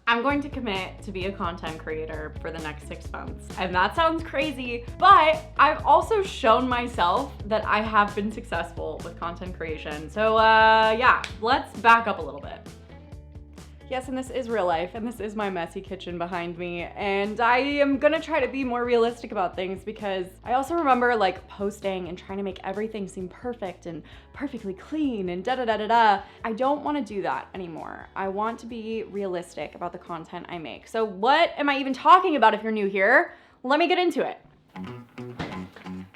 I'm going to commit to be a content creator for the next 6 months. And that sounds crazy, but I've also shown myself that I have been successful with content creation. So yeah, let's back up a little bit. Yes, and this is real life, and this is my messy kitchen behind me, and I am gonna try to be more realistic about things because I also remember like posting and trying to make everything seem perfect and perfectly clean and da-da-da-da-da. I don't wanna do that anymore. I want to be realistic about the content I make. So what am I even talking about if you're new here? Let me get into it.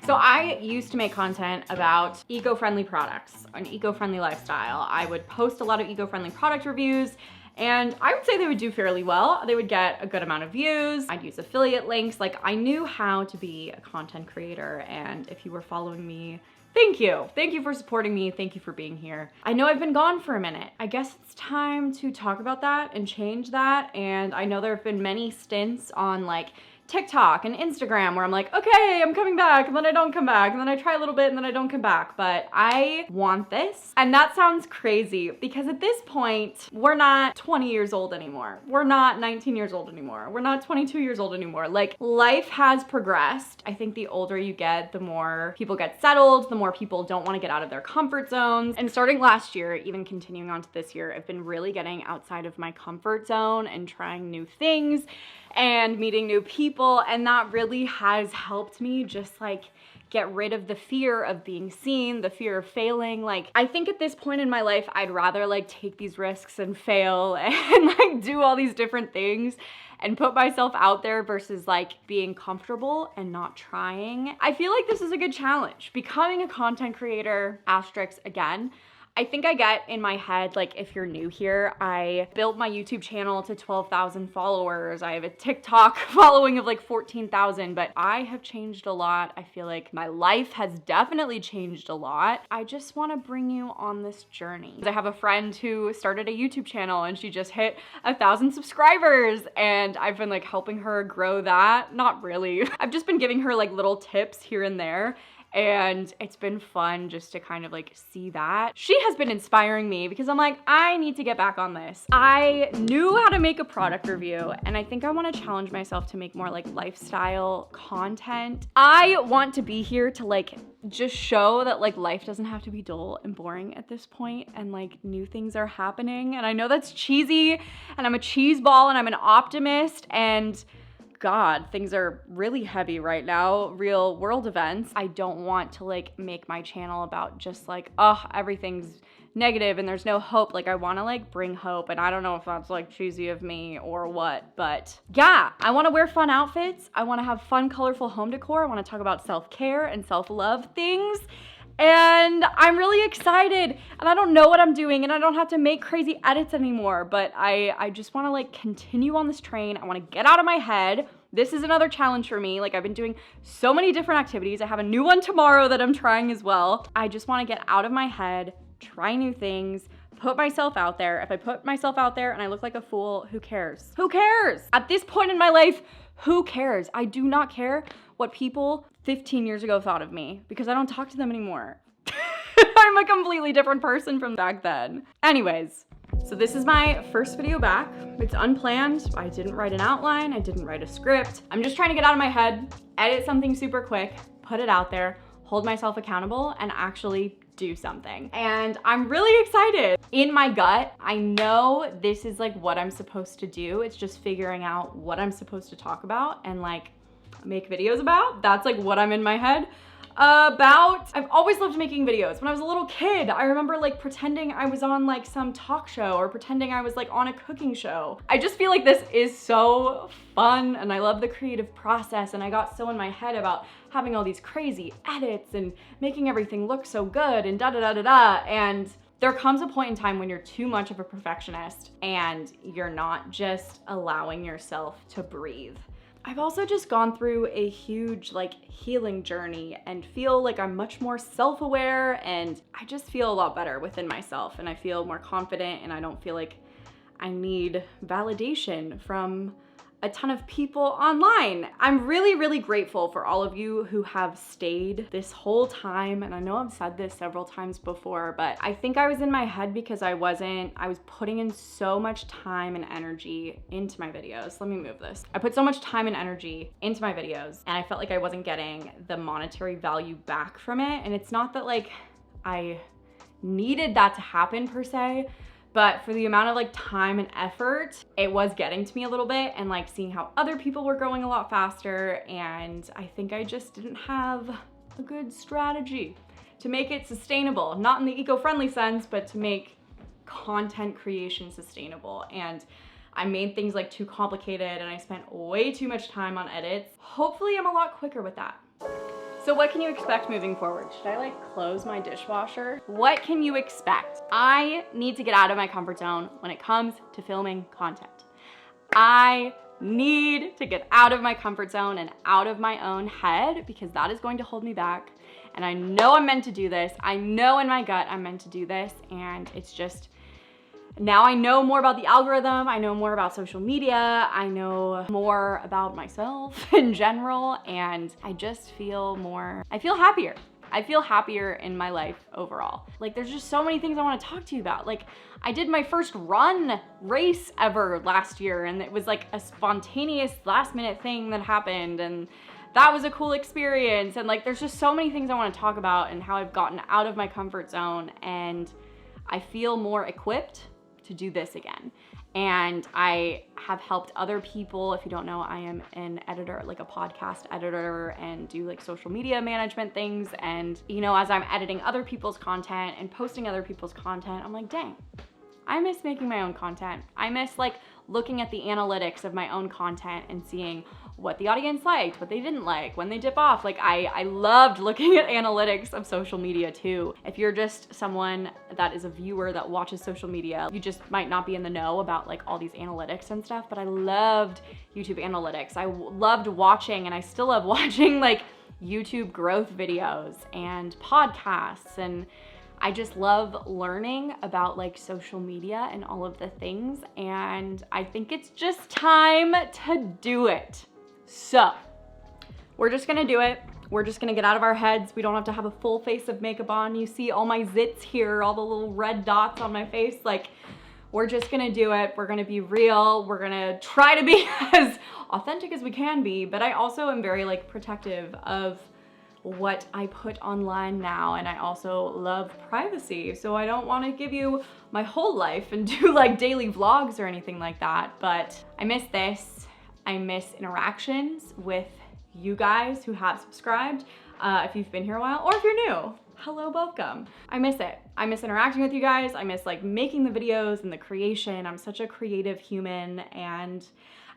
So I used to make content about eco-friendly products, an eco-friendly lifestyle. I would post a lot of eco-friendly product reviews, and I would say they would do fairly well. They would get a good amount of views. I'd use affiliate links. Like, I knew how to be a content creator, and if you were following me, thank you. Thank you for supporting me. Thank you for being here. I know I've been gone for a minute. I guess it's time to talk about that and change that. And I know there have been many stints on like TikTok and Instagram where I'm like, okay, I'm coming back, and then I don't come back, and then I try a little bit and then I don't come back. But I want this. And that sounds crazy because at this point, we're not 20 years old anymore. We're not 19 years old anymore. We're not 22 years old anymore. Like, life has progressed. I think the older you get, the more people get settled, the more people don't want to get out of their comfort zones. And starting last year, even continuing on to this year, I've been really getting outside of my comfort zone and trying new things and meeting new people, and that really has helped me just like get rid of the fear of being seen, the fear of failing. Like, I think at this point in my life, I'd rather like take these risks and fail and like do all these different things and put myself out there versus like being comfortable and not trying. I feel like this is a good challenge. Becoming a content creator, asterisk again, I think I get in my head, like if you're new here, I built my YouTube channel to 12,000 followers. I have a TikTok following of like 14,000, but I have changed a lot. I feel like my life has definitely changed a lot. I just wanna bring you on this journey. I have a friend who started a YouTube channel and she just hit 1,000 subscribers, and I've been like helping her grow that. Not really. I've just been giving her like little tips here and there. And it's been fun just to kind of like see that. She has been inspiring me because I'm like, I need to get back on this. I knew how to make a product review, and I think I want to challenge myself to make more like lifestyle content. I want to be here to like just show that like life doesn't have to be dull and boring at this point, and like new things are happening. And I know that's cheesy, and I'm a cheese ball, and I'm an optimist, and God, things are really heavy right now, real world events. I don't want to like make my channel about just like, oh, everything's negative and there's no hope. Like, I want to like bring hope, and I don't know if that's like cheesy of me or what, but yeah, I want to wear fun outfits. I want to have fun, colorful home decor. I want to talk about self-care and self-love things. And I'm really excited, and I don't know what I'm doing, and I don't have to make crazy edits anymore, but I just wanna like continue on this train. I wanna get out of my head. This is another challenge for me. Like, I've been doing so many different activities. I have a new one tomorrow that I'm trying as well. I just wanna get out of my head, try new things, put myself out there. If I put myself out there and I look like a fool, who cares? Who cares? At this point in my life, who cares? I do not care what people 15 years ago thought of me because I don't talk to them anymore. I'm a completely different person from back then. Anyways, so this is my first video back. It's unplanned. I didn't write an outline. I didn't write a script. I'm just trying to get out of my head, edit something super quick, put it out there, hold myself accountable, and actually do something. And I'm really excited. In my gut, I know this is like what I'm supposed to do. It's just figuring out what I'm supposed to talk about and like make videos about. That's like what I'm in my head about. I've always loved making videos. When I was a little kid, I remember like pretending I was on like some talk show or pretending I was like on a cooking show. I just feel like this is so fun, and I love the creative process, and I got so in my head about having all these crazy edits and making everything look so good and da da da da da, and there comes a point in time when you're too much of a perfectionist and you're not just allowing yourself to breathe. I've also just gone through a huge like healing journey and feel like I'm much more self-aware, and I just feel a lot better within myself, and I feel more confident, and I don't feel like I need validation from a ton of people online. I'm really, really grateful for all of you who have stayed this whole time. And I know I've said this several times before, but I think I was in my head because I was putting in so much time and energy into my videos. Let me move this. I put so much time and energy into my videos and I felt like I wasn't getting the monetary value back from it. And it's not that like I needed that to happen per se, but for the amount of like time and effort, it was getting to me a little bit, and like seeing how other people were growing a lot faster. And I think I just didn't have a good strategy to make it sustainable, not in the eco-friendly sense, but to make content creation sustainable. And I made things like too complicated and I spent way too much time on edits. Hopefully I'm a lot quicker with that. So what can you expect moving forward? Should I like close my dishwasher? What can you expect? I need to get out of my comfort zone when it comes to filming content. I need to get out of my comfort zone and out of my own head, because that is going to hold me back. And I know I'm meant to do this. I know in my gut I'm meant to do this, and it's just, now I know more about the algorithm, I know more about social media, I know more about myself in general, and I just feel happier. I feel happier in my life overall. Like there's just so many things I want to talk to you about. Like I did my first race ever last year, and it was like a spontaneous last minute thing that happened, and that was a cool experience. And like there's just so many things I want to talk about and how I've gotten out of my comfort zone, and I feel more equipped to do this again. And I have helped other people. If you don't know, I am an editor, like a podcast editor, and do like social media management things. And you know, as I'm editing other people's content and posting other people's content, I'm like, dang, I miss making my own content. I miss like looking at the analytics of my own content and seeing what the audience liked, what they didn't like, when they dip off. Like I loved looking at analytics of social media too. If you're just someone that is a viewer that watches social media, you just might not be in the know about like all these analytics and stuff, but I loved YouTube analytics. I loved watching, and I still love watching like YouTube growth videos and podcasts, and I just love learning about like social media and all of the things, and I think it's just time to do it. So we're just gonna do it. We're just gonna get out of our heads. We don't have to have a full face of makeup on. You see all my zits here, all the little red dots on my face. Like, we're just gonna do it. We're gonna be real. We're gonna try to be as authentic as we can be, but I also am very like protective of what I put online now, and I also love privacy, so I don't want to give you my whole life and do like daily vlogs or anything like that. But I miss this. I miss interactions with you guys who have subscribed. If you've been here a while, or if you're new, hello, welcome. I miss it. I miss interacting with you guys. I miss like making the videos and the creation. I'm such a creative human, and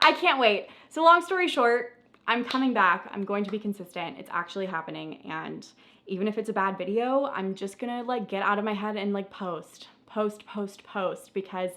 I can't wait. So long story short, I'm coming back. I'm going to be consistent. It's actually happening. And even if it's a bad video, I'm just gonna like get out of my head and like post, because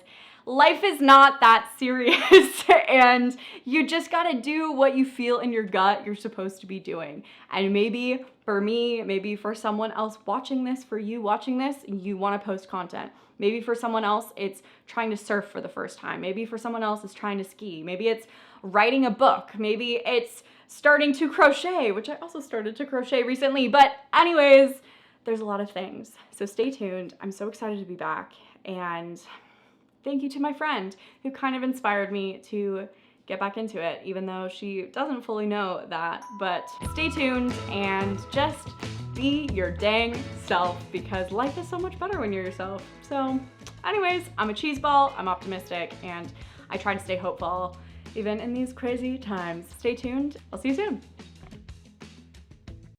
life is not that serious and you just gotta do what you feel in your gut you're supposed to be doing. And maybe for me, maybe for someone else watching this, for you watching this, you wanna post content. Maybe for someone else, it's trying to surf for the first time. Maybe for someone else, it's trying to ski. Maybe it's writing a book. Maybe it's starting to crochet, which I also started to crochet recently. But anyways, there's a lot of things. So stay tuned. I'm so excited to be back. And thank you to my friend who kind of inspired me to get back into it, even though she doesn't fully know that. But stay tuned and just be your dang self, because life is so much better when you're yourself. So anyways, I'm a cheeseball, I'm optimistic, and I try to stay hopeful even in these crazy times. Stay tuned. I'll see you soon.